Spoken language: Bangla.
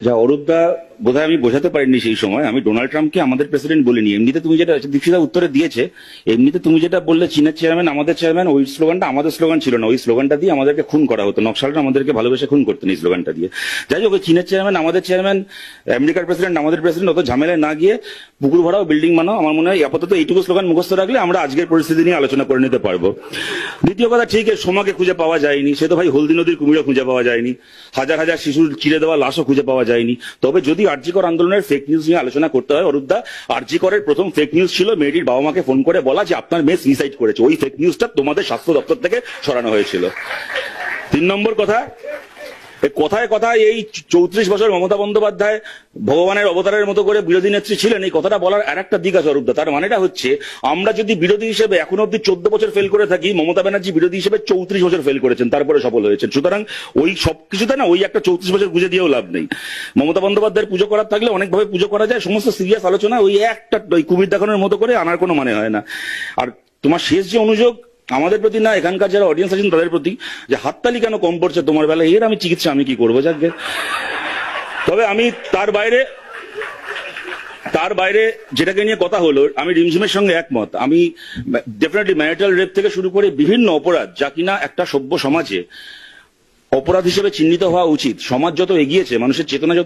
যা অরূপদা বোধহয় আমি বোঝাতে পারিনি সেই সময়, আমি ডোনাল্ড ট্রাম্পকে আমাদের প্রেসিডেন্ট বলিনি। এমনিতে তুমি যেটা দীপশিতা উত্তরে দিয়েছে, এমনিতে তুমি যেটা বললে চীনের চেয়ারম্যান আমাদের চেয়ারম্যান, ওই স্লোগানটা আমাদের স্লোগান ছিল না। ওই স্লোগানটা দিয়ে আমাদেরকে খুন করা হতো, নকশালরা আমাদেরকে ভালোবেসে খুন করতেন এই স্লোগানটা দিয়ে। যাই হোক, ওই চীনের চেয়ারম্যান আমাদের চেয়ারম্যান, আমেরিকার প্রেসিডেন্ট আমাদের প্রেসিডেন্ট, অত ঝামেলায় না গিয়ে পুকুর ভরাও বিল্ডিং বানাও, আমার মনে হয় আপাতত এইটুকু স্লোগান মুখস্থ রাখলে আমরা আজকের পরিস্থিতি নিয়ে আলোচনা করে নিতে পারবো। দ্বিতীয় কথা, ঠিক সোমাকে খুঁজে পাওয়া যায়নি, সে তো ভাই হলদি নদীর কুমিরও খুঁজে পাওয়া যায়নি, হাজার হাজার শিশুর চিড়ে দেওয়া লাশও খুঁজে পাওয়া যায়নি। তবে যদি আরজিকর আন্দোলনের ফেক নিউজ নিয়ে আলোচনা করতে হয়, অরূপদা, আরজিকরের প্রথম ফেক নিউজ ছিল মেয়েটির বাবা মাকে ফোন করে বলা যে আপনার মেয়ে সুইসাইড করেছে। ওই ফেক নিউজটা তোমাদের স্বাস্থ্য দপ্তর থেকে সরানো হয়েছিল। 3 নম্বর কথা, কথায় কথায় এই 34 বছর মমতা বন্দ্যোপাধ্যায় ভগবানের অবতারের মতো করে বিরোধী নেত্রী ছিলেন, এই কথাটা বলার আর একটা দিক আছে অরূপদা। তার মানেটা হচ্ছে, আমরা যদি বিরোধী হিসেবে এখন অব্দি 14 বছর ফেল করে থাকি, মমতা ব্যানার্জি বিরোধী হিসেবে 34 বছর ফেল করেছেন, তারপরে সফল হয়েছেন। সুতরাং ওই সবকিছুতে না ওই একটা 34 বছর বুঝে দিয়েও লাভ নেই। মমতা বন্দ্যোপাধ্যায়ের পুজো করার থাকলে অনেকভাবে পুজো করা যায়, সমস্ত সিরিয়াস আলোচনা ওই একটা ওই কুমির দেখানোর মতো করে আনার কোনো মানে হয় না। আর তোমার শেষ যে অনুযোগ আমাদের প্রতি, না এখানকার যারা অডিয়েন্স আছেন তাদের প্রতি, যে হাততালি কেন কম পড়ছে তোমার বেলায়, এর আমি চিকিৎসা আমি কি করবো যাকে। তবে আমি তার বাইরে যেটাকে নিয়ে কথা হলো, আমি রিমঝিমের সঙ্গে একমত। আমি ডেফিনেটলি ম্যারিটাল রেপ থেকে শুরু করে বিভিন্ন অপরাধ, যা কিনা একটা সভ্য সমাজে অপরাধ হিসেবে চিহ্নিত হওয়া উচিত। সমাজ যত এগিয়েছে, মানুষের চেতনা যত